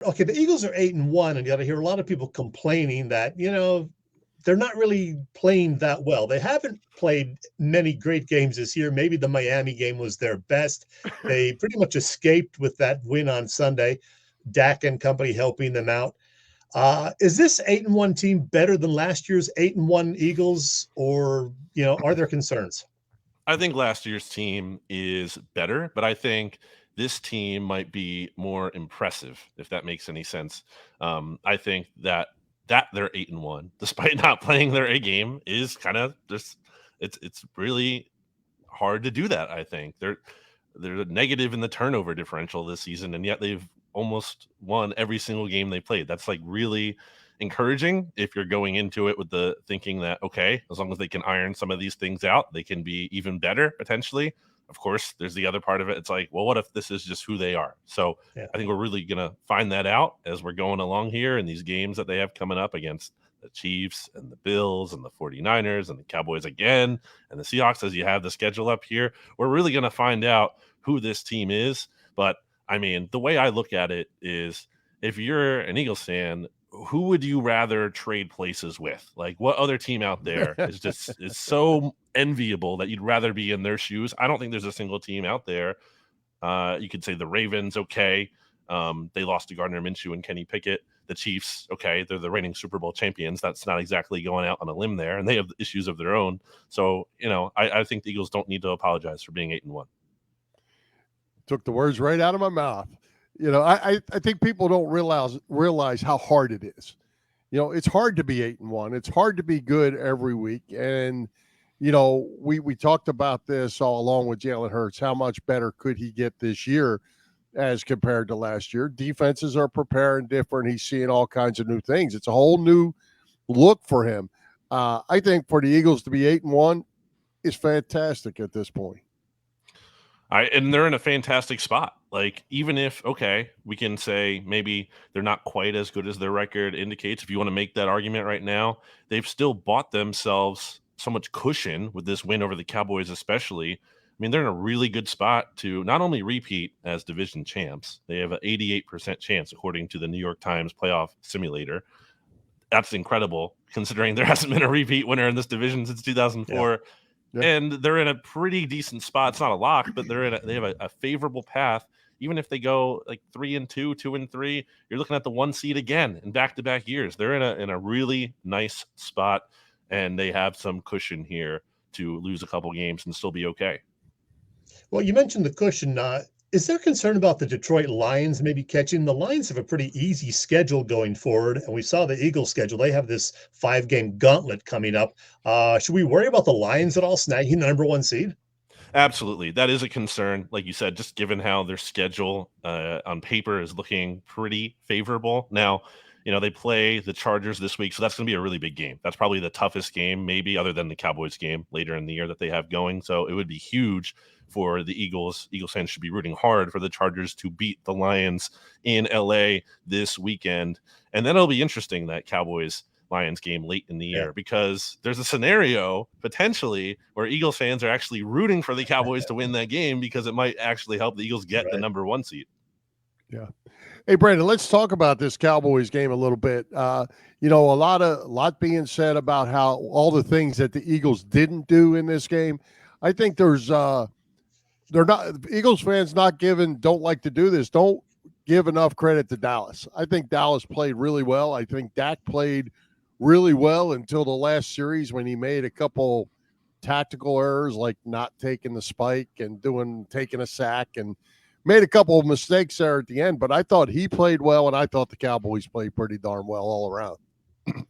Okay, the Eagles are 8-1, and yet I hear a lot of people complaining that, they're not really playing that well. They haven't played many great games this year. Maybe the Miami game was their best. They pretty much escaped with that win on Sunday. Dak and company helping them out. Is this 8-1 team better than last year's 8-1 Eagles, or are there concerns? I think last year's team is better, but I think this team might be more impressive, if that makes any sense. I think that they're 8-1, despite not playing their A game, is kind of just it's really hard to do that. I think they're negative in the turnover differential this season, and yet they've almost won every single game they played. That's like really encouraging if you're going into it with the thinking that, okay, as long as they can iron some of these things out, they can be even better potentially. Of course, there's the other part of it. It's like, well, what if this is just who they are? So Yeah. I think we're really going to find that out as we're going along here in these games that they have coming up against the Chiefs and the Bills and the 49ers and the Cowboys again and the Seahawks. As you have the schedule up here, we're really going to find out who this team is. But I mean, the way I look at it is, if you're an Eagles fan, who would you rather trade places with? Like, what other team out there is so enviable that you'd rather be in their shoes? I don't think there's a single team out there. You could say the Ravens, okay. They lost to Gardner Minshew and Kenny Pickett. The Chiefs, okay, they're the reigning Super Bowl champions. That's not exactly going out on a limb there, and they have issues of their own. So, I think the Eagles don't need to apologize for being 8-1. Took the words right out of my mouth. I think people don't realize how hard it is. It's hard to be 8-1. It's hard to be good every week. And, we talked about this all along with Jalen Hurts. How much better could he get this year as compared to last year? Defenses are preparing different. He's seeing all kinds of new things. It's a whole new look for him. I think for the Eagles to be 8-1 is fantastic at this point. And they're in a fantastic spot. Like, even if, okay, we can say maybe they're not quite as good as their record indicates. If you want to make that argument right now, they've still bought themselves so much cushion with this win over the Cowboys, especially. I mean, they're in a really good spot to not only repeat as division champs, they have an 88% chance, according to the New York Times playoff simulator. That's incredible, considering there hasn't been a repeat winner in this division since 2004. Yeah. Yeah. And they're in a pretty decent spot. It's not a lock, but they have a favorable path. Even if they go like 3-2, 2-3, you're looking at the 1 seed again in back-to-back years. They're in a really nice spot, and they have some cushion here to lose a couple games and still be okay. Well, you mentioned the cushion. Is there concern about the Detroit Lions maybe catching? The Lions have a pretty easy schedule going forward, and we saw the Eagles schedule. They have this 5-game gauntlet coming up. Should we worry about the Lions at all snagging the number 1 seed? Absolutely. That is a concern, like you said, just given how their schedule on paper is looking pretty favorable. Now, they play the Chargers this week, so that's going to be a really big game. That's probably the toughest game, maybe, other than the Cowboys game later in the year that they have going. So it would be huge for the Eagles. Eagles fans should be rooting hard for the Chargers to beat the Lions in LA this weekend. And then it'll be interesting, that Cowboys Lions game late in the year, because there's a scenario potentially where Eagles fans are actually rooting for the Cowboys to win that game, because it might actually help the Eagles get the number 1 seed. Yeah. Hey, Brandon, let's talk about this Cowboys game a little bit. A lot being said about how all the things that the Eagles didn't do in this game. I think there's they're not Eagles fans don't like to do this. Don't give enough credit to Dallas. I think Dallas played really well. I think Dak played really well until the last series, when he made a couple tactical errors, like not taking the spike and taking a sack, and made a couple of mistakes there at the end. But I thought he played well, and I thought the Cowboys played pretty darn well all around.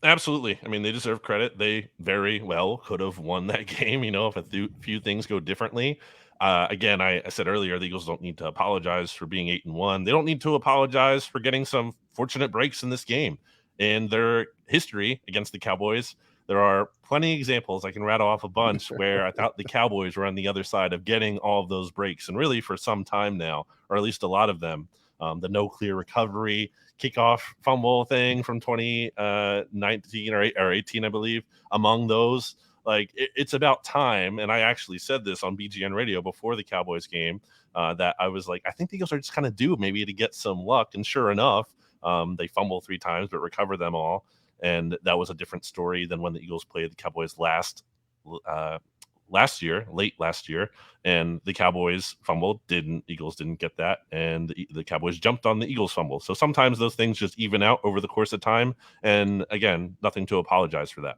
Absolutely. I mean, they deserve credit. They very well could have won that game, if a few things go differently. Again, I said earlier, the Eagles don't need to apologize for being 8-1. They don't need to apologize for getting some fortunate breaks in this game. In their history against the Cowboys, there are plenty of examples. I can rattle off a bunch where I thought the Cowboys were on the other side of getting all of those breaks, and really for some time now, or at least a lot of them. The no clear recovery kickoff fumble thing from 2019 or 18, I believe, among those. Like, it's about time. And I actually said this on BGN radio before the Cowboys game, that I was like, I think the Eagles are just kind of due maybe to get some luck. And sure enough, They fumble 3 times, but recover them all. And that was a different story than when the Eagles played the Cowboys late last year, and the Cowboys fumbled. Eagles didn't get that, and the Cowboys jumped on the Eagles fumble. So sometimes those things just even out over the course of time. And again, nothing to apologize for that.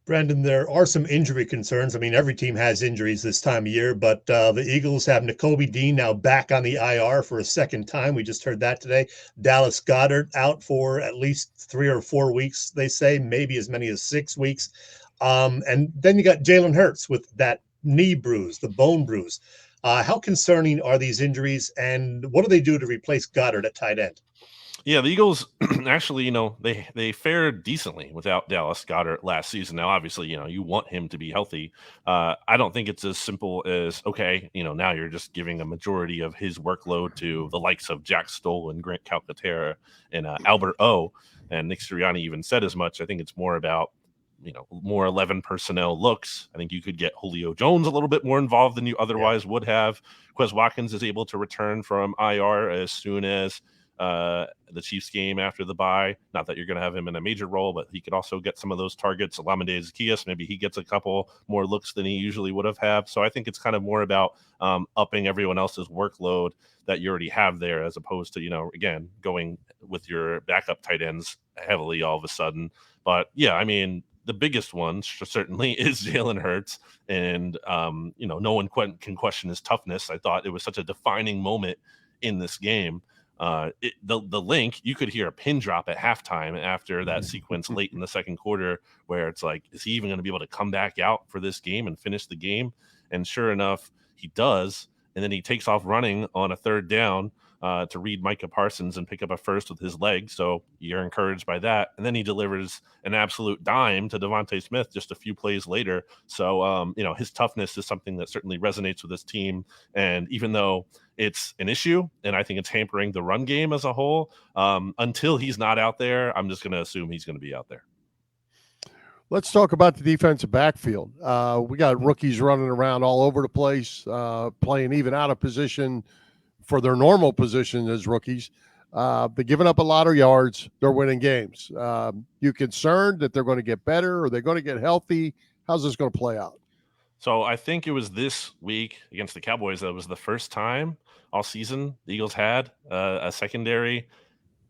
Brandon, there are some injury concerns. I mean, every team has injuries this time of year, but the Eagles have Nakobe Dean now back on the IR for a second time. We just heard that today. Dallas Goedert out for at least 3 or 4 weeks, they say, maybe as many as 6 weeks. And then you got Jalen Hurts with that knee bruise, the bone bruise. How concerning are these injuries, and what do they do to replace Goddard at tight end? Yeah, the Eagles actually, they fared decently without Dallas Goedert last season. Now, obviously, you want him to be healthy. I don't think it's as simple as, okay, now you're just giving a majority of his workload to the likes of Jack Stoll and Grant Calcaterra and Albert O. And Nick Sirianni even said as much. I think it's more about, more 11 personnel looks. I think you could get Julio Jones a little bit more involved than you otherwise would have. Quez Watkins is able to return from IR as soon as the Chiefs game after the bye. Not that you're going to have him in a major role, but he could also get some of those targets. Olamide Zaccheaus, maybe he gets a couple more looks than he usually would have had. So I think it's kind of more about upping everyone else's workload that you already have there, as opposed to, again, going with your backup tight ends heavily all of a sudden. But yeah, I mean, the biggest one certainly is Jalen Hurts. And, no one can question his toughness. I thought it was such a defining moment in this game. The link, you could hear a pin drop at halftime after that sequence late in the second quarter, where it's like, is he even going to be able to come back out for this game and finish the game? And sure enough, he does. And then he takes off running on a third down to read Micah Parsons and pick up a first with his leg. So you're encouraged by that. And then he delivers an absolute dime to Devontae Smith just a few plays later. So, his toughness is something that certainly resonates with this team. And even though it's an issue, and I think it's hampering the run game as a whole, until he's not out there, I'm just going to assume he's going to be out there. Let's talk about the defensive backfield. We got rookies running around all over the place, playing even out of position for their normal position as rookies. They're giving up a lot of yards. They're winning games. You concerned that they're going to get better? Or they're going to get healthy? How's this going to play out? So I think it was this week against the Cowboys that was the first time all season the Eagles had a secondary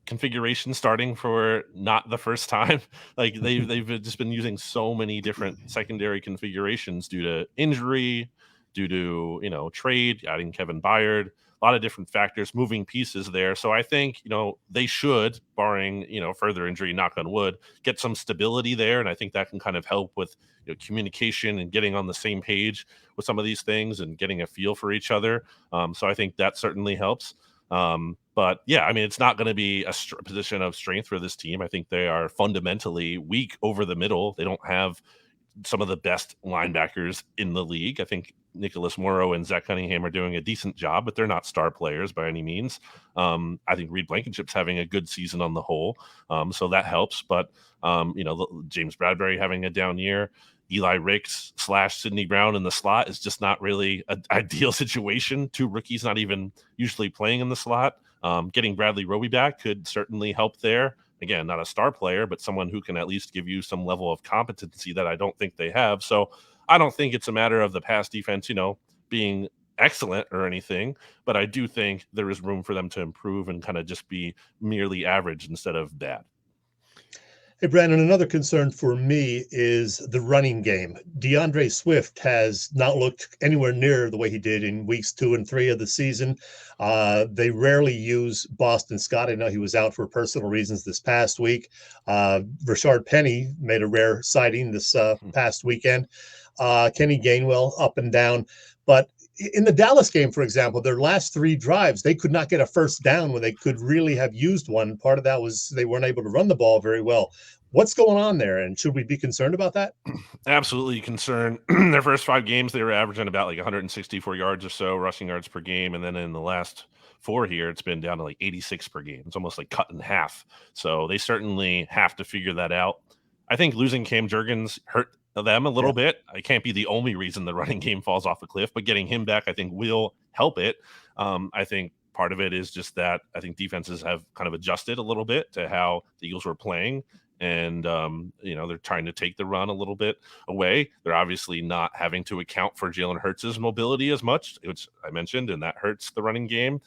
configuration starting for not the first time. Like they've just been using so many different secondary configurations due to injury, due to trade, adding Kevin Byard, a lot of different factors, moving pieces there. So I think they should, barring further injury, knock on wood, get some stability there, and I think that can kind of help with communication and getting on the same page with some of these things and getting a feel for each other. So I think that certainly helps. But yeah, I mean, it's not going to be a position of strength for this team. I think they are fundamentally weak over the middle. They don't have some of the best linebackers in the league. I think Nicholas Morrow and Zach Cunningham are doing a decent job, but they're not star players by any means. I think Reed Blankenship's having a good season on the whole, so that helps. But James Bradbury having a down year. Eli Ricks / Sidney Brown in the slot is just not really an ideal situation. 2 rookies not even usually playing in the slot. Getting Bradley Roby back could certainly help there. Again, not a star player, but someone who can at least give you some level of competency that I don't think they have. So I don't think it's a matter of the pass defense, being excellent or anything, but I do think there is room for them to improve and kind of just be merely average instead of bad. Hey, Brandon, another concern for me is the running game. DeAndre Swift has not looked anywhere near the way he did in weeks 2 and 3 of the season. They rarely use Boston Scott. I know he was out for personal reasons this past week. Rashard Penny made a rare sighting this past weekend. Kenny Gainwell up and down. But in the Dallas game, for example, their last 3 drives, they could not get a first down when they could really have used one. Part of that was they weren't able to run the ball very well. What's going on there, and should we be concerned about that? Absolutely concerned. Their first 5 games, they were averaging about like 164 yards or so, rushing yards per game. And then in the last 4 here, it's been down to like 86 per game. It's almost like cut in half. So they certainly have to figure that out. I think losing Cam Jurgens hurt them a little bit. It can't be the only reason the running game falls off a cliff, but getting him back, I think, will help it. I think part of it is just that I think defenses have kind of adjusted a little bit to how the Eagles were playing. And, they're trying to take the run a little bit away. They're obviously not having to account for Jalen Hurts' mobility as much, which I mentioned, and that hurts the running game.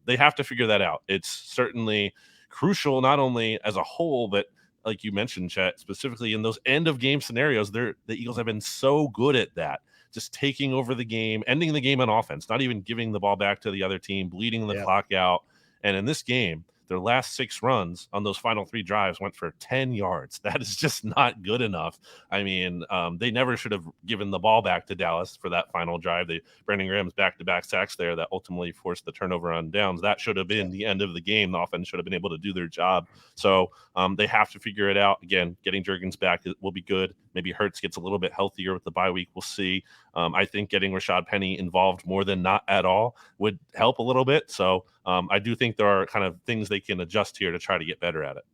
They have to figure that out. It's certainly crucial, not only as a whole, but like you mentioned, Chet, specifically in those end of game scenarios, the Eagles have been so good at that. Just taking over the game, ending the game on offense, not even giving the ball back to the other team, bleeding the clock out. And in this game, their last 6 runs on those final 3 drives went for 10 yards. That is just not good enough. I mean, they never should have given the ball back to Dallas for that final drive. Brandon Graham's back-to-back sacks there that ultimately forced the turnover on downs. That should have been the end of the game. The offense should have been able to do their job. So they have to figure it out. Again, getting Jurgens back will be good. Maybe Hurts gets a little bit healthier with the bye week. We'll see. I think getting Rashad Penny involved more than not at all would help a little bit. So I do think there are kind of things they can adjust here to try to get better at it.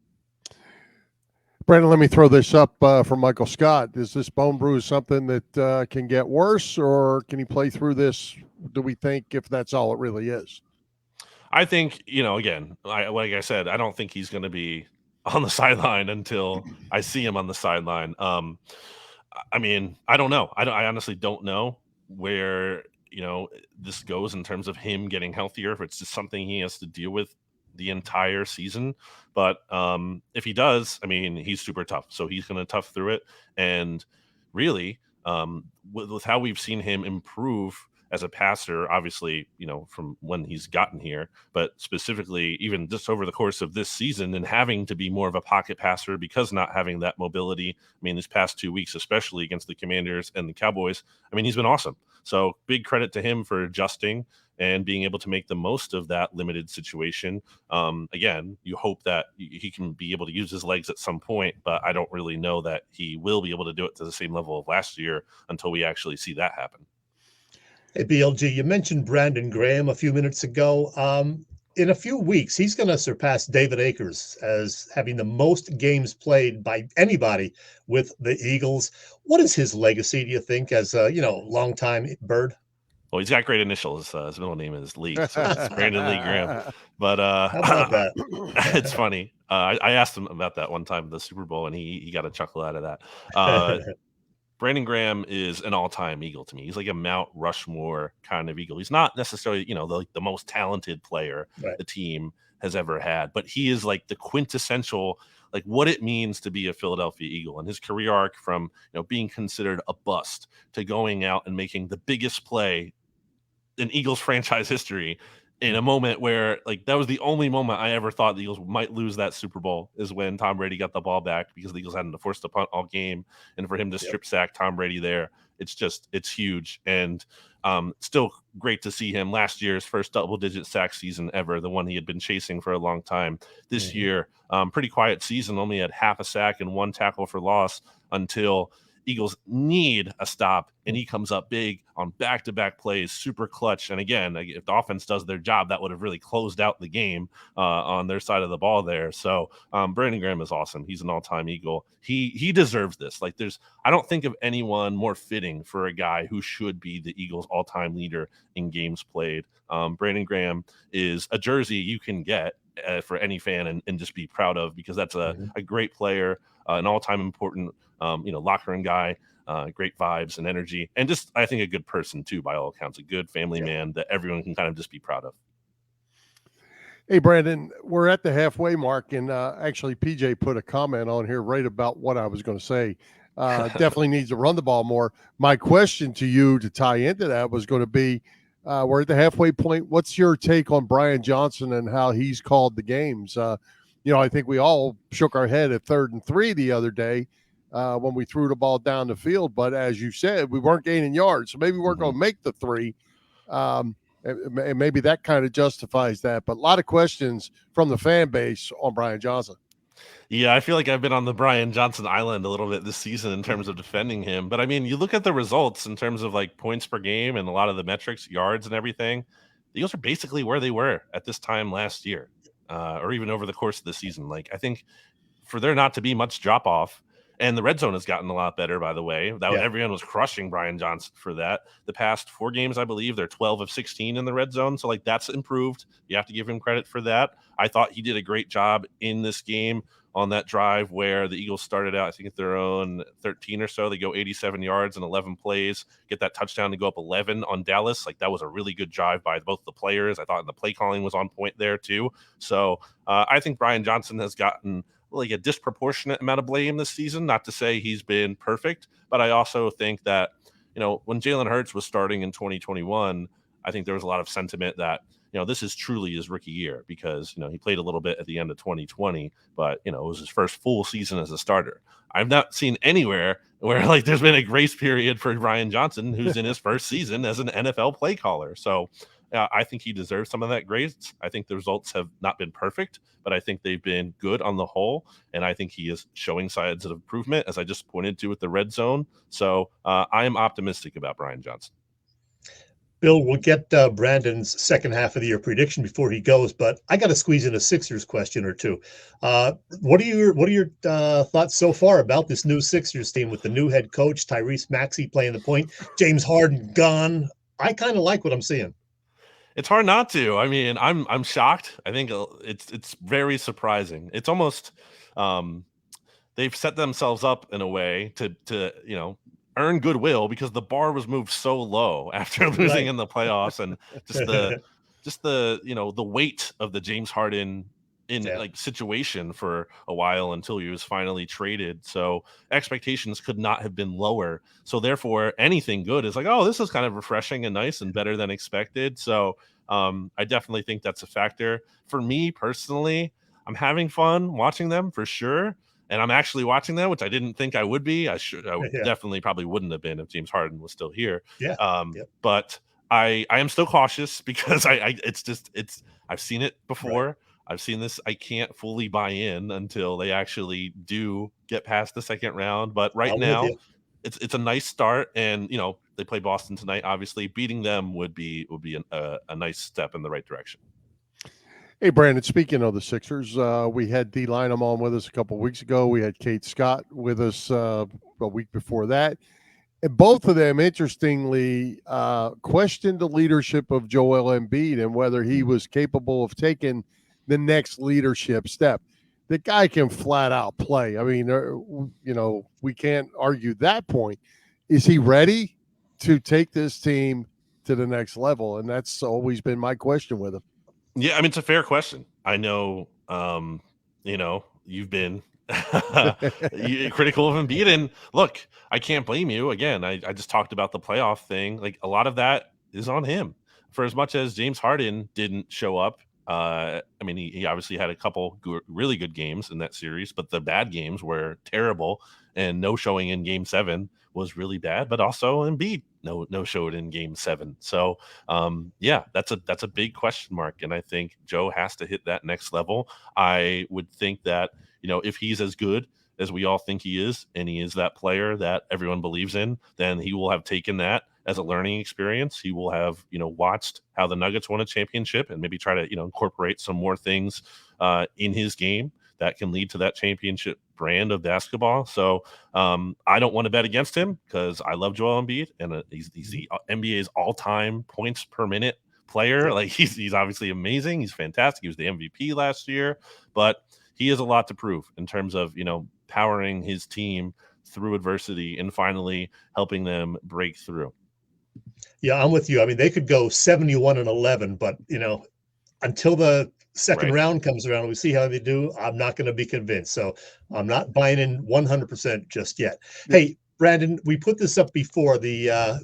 Brandon, let me throw this up for Michael Scott. Is this bone bruise something that can get worse, or can he play through this? Do we think if that's all it really is? I think, again, like I said, I don't think he's going to be on the sideline until I see him on the sideline. I mean, I don't know. I honestly don't know where, this goes in terms of him getting healthier, if it's just something he has to deal with the entire season. But if he does, I mean, he's super tough. So he's going to tough through it. And really, with how we've seen him improve as a passer, obviously, from when he's gotten here, but specifically even just over the course of this season and having to be more of a pocket passer because not having that mobility. I mean, these past 2 weeks, especially against the Commanders and the Cowboys, I mean, he's been awesome. So big credit to him for adjusting and being able to make the most of that limited situation. Again, you hope that he can be able to use his legs at some point, but I don't really know that he will be able to do it to the same level of last year until we actually see that happen. Hey, BLG, you mentioned Brandon Graham a few minutes ago. In a few weeks, he's going to surpass David Akers as having the most games played by anybody with the Eagles. What is his legacy, do you think, as a longtime Bird? Well, he's got great initials. His middle name is Lee, so it's Brandon Lee Graham. But How about that? It's funny. I asked him about that one time at the Super Bowl, and he got a chuckle out of that. Brandon Graham is an all-time Eagle to me. He's like a Mount Rushmore kind of Eagle. He's not necessarily, the most talented player the team has ever had, but he is like the quintessential, like what it means to be a Philadelphia Eagle. And his career arc from, being considered a bust to going out and making the biggest play in Eagles franchise history in a moment where, like, that was the only moment I ever thought the Eagles might lose that Super Bowl, is when Tom Brady got the ball back because the Eagles hadn't forced a punt all game. And for him to strip sack Tom Brady there, it's huge. And still great to see him last year's first double-digit sack season ever, the one he had been chasing for a long time. This year, pretty quiet season, only had half a sack and 1 tackle for loss until Eagles need a stop, and he comes up big on back-to-back plays, super clutch. And again, if the offense does their job, that would have really closed out the game on their side of the ball there. So Brandon Graham is awesome. He's an all-time Eagle. He deserves this. Like, I don't think of anyone more fitting for a guy who should be the Eagles' all-time leader in games played. Brandon Graham is a jersey you can get for any fan and just be proud of, because that's a great player, an all-time important locker room guy, great vibes and energy, and just, I think, a good person too, by all accounts, a good family man that everyone can kind of just be proud of. Hey, Brandon, we're at the halfway mark, and actually PJ put a comment on here right about what I was going to say. Definitely needs to run the ball more. My question to you to tie into that was going to be, we're at the halfway point. What's your take on Brian Johnson and how he's called the games? I think we all shook our head at 3rd and 3 the other day when we threw the ball down the field. But as you said, we weren't gaining yards, so maybe we're going to make the 3. And maybe that kind of justifies that. But a lot of questions from the fan base on Brian Johnson. Yeah, I feel like I've been on the Brian Johnson island a little bit this season in terms of defending him. But I mean, you look at the results in terms of like points per game and a lot of the metrics, yards and everything. The Eagles are basically where they were at this time last year, or even over the course of the season. Like, I think for there not to be much drop off, And the red zone has gotten a lot better, by the way. Everyone was crushing Brian Johnson for that. The past 4 games, I believe, they're 12 of 16 in the red zone. So, like, that's improved. You have to give him credit for that. I thought he did a great job in this game on that drive where the Eagles started out, I think, at their own 13 or so. They go 87 yards and 11 plays, get that touchdown to go up 11 on Dallas. Like, that was a really good drive by both the players. I thought the play calling was on point there, too. So I think Brian Johnson has gotten like a disproportionate amount of blame this season. Not to say he's been perfect, but I also think that, when Jalen Hurts was starting in 2021, I think there was a lot of sentiment that, this is truly his rookie year because, he played a little bit at the end of 2020, but, it was his first full season as a starter. I've not seen anywhere where like there's been a grace period for Brian Johnson, who's in his first season as an NFL play caller. So I think he deserves some of that grace. I think the results have not been perfect, but I think they've been good on the whole. And I think he is showing signs of improvement, as I just pointed to with the red zone. So I am optimistic about Brian Johnson. Bill, we'll get Brandon's second half of the year prediction before he goes, but I got to squeeze in a Sixers question or two. What are your thoughts so far about this new Sixers team with the new head coach, Tyrese Maxey playing the point, James Harden gone? I kind of like what I'm seeing. It's hard not to. I mean, I'm shocked. I think it's very surprising. It's almost they've set themselves up in a way to earn goodwill because the bar was moved so low after losing in the playoffs, and just the the weight of the James Harden situation for a while until he was finally traded. So expectations could not have been lower. So therefore anything good is like, oh, this is kind of refreshing and nice and better than expected. So I definitely think that's a factor. For me personally, I'm having fun watching them for sure. And I'm actually watching them, which I didn't think I would be. I definitely probably wouldn't have been if James Harden was still here. But I am still cautious because I've seen it before. Right. I've seen this. I can't fully buy in until they actually do get past the second round. But right now, it's a nice start, and they play Boston tonight. Obviously, beating them would be a nice step in the right direction. Hey, Brandon, speaking of the Sixers, we had D. Lynam on with us a couple of weeks ago. We had Kate Scott with us a week before that. And both of them, interestingly, questioned the leadership of Joel Embiid and whether he was capable of taking the next leadership step. The guy can flat out play. I mean, we can't argue that point. Is he ready to take this team to the next level? And that's always been my question with him. Yeah, I mean, it's a fair question. I know, you've been critical of Embiid, and look, I can't blame you. Again, I just talked about the playoff thing. Like, a lot of that is on him. For as much as James Harden didn't show up, I mean, he obviously had a couple really good games in that series, but the bad games were terrible, and no showing in Game 7 was really bad. But also Embiid no showed in Game 7. So that's a big question mark, and I think Joe has to hit that next level. I would think that if he's as good as we all think he is, and he is that player that everyone believes in, then he will have taken that as a learning experience. He will have watched how the Nuggets won a championship and maybe try to incorporate some more things in his game that can lead to that championship brand of basketball. So I don't want to bet against him because I love Joel Embiid, and he's the NBA's all-time points per minute player. Like, he's obviously amazing. He's fantastic. He was the MVP last year, but he has a lot to prove in terms of powering his team through adversity and finally helping them break through. Yeah, I'm with you. I mean, they could go 71-11, but until the second round comes around, we see how they do. I'm not going to be convinced. So I'm not buying in 100% just yet. Hey, Brandon, we put this up before, the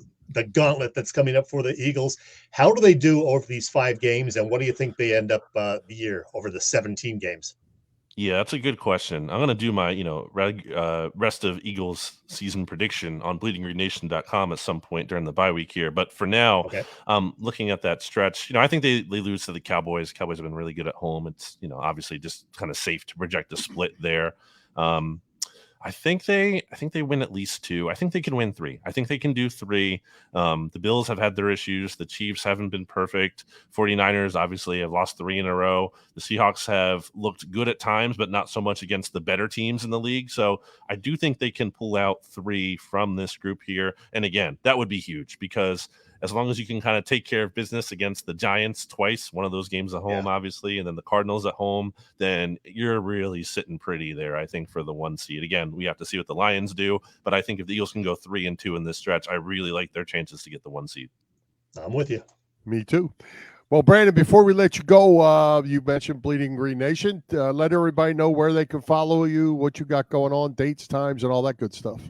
gauntlet that's coming up for the Eagles. How do they do over these 5 games, and what do you think they end up the year over the 17 games? Yeah, that's a good question. I'm going to do my, rest of Eagles season prediction on bleedinggreennation.com at some point during the bye week here. But for now, looking at that stretch, I think they lose to the Cowboys. Cowboys have been really good at home. It's, obviously just kind of safe to project a split there. I think they win at least 2. I think they can win 3. I think they can do 3. The Bills have had their issues. The Chiefs haven't been perfect. 49ers obviously have lost 3 in a row. The Seahawks have looked good at times, but not so much against the better teams in the league. So I do think they can pull out 3 from this group here. And again, that would be huge because as long as you can kind of take care of business against the Giants twice, one of those games at home, obviously, and then the Cardinals at home, then you're really sitting pretty there, I think, for the 1 seed. Again, we have to see what the Lions do, but I think if the Eagles can go 3-2 in this stretch, I really like their chances to get the 1 seed. I'm with you. Me too. Well, Brandon, before we let you go, you mentioned Bleeding Green Nation. Let everybody know where they can follow you, what you got going on, dates, times, and all that good stuff.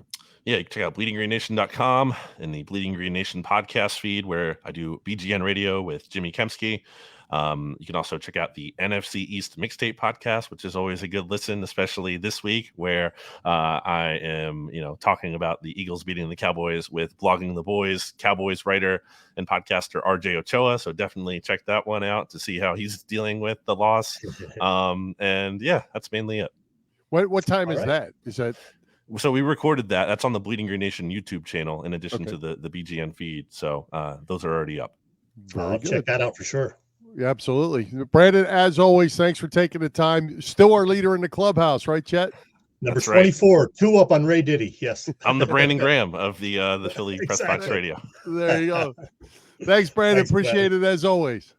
Yeah, you can check out bleedinggreennation.com and the Bleeding Green Nation podcast feed where I do BGN Radio with Jimmy Kempsky. You can also check out the NFC East Mixtape podcast, which is always a good listen, especially this week where I am, talking about the Eagles beating the Cowboys with Blogging the Boys, Cowboys writer and podcaster RJ Ochoa. So definitely check that one out to see how he's dealing with the loss. And yeah, that's mainly it. What time is that? Is that? So we recorded that. That's on the Bleeding Green Nation YouTube channel in addition to the BGN feed. So those are already up. I'll check that out for sure. Yeah, absolutely. Brandon, as always, thanks for taking the time. Still our leader in the clubhouse, right, Chet? Number 24, right. 2 up on Ray Diddy. Yes. I'm the Brandon Graham of the Philly Pressbox Radio. There you go. Thanks, Brandon. Appreciate it as always.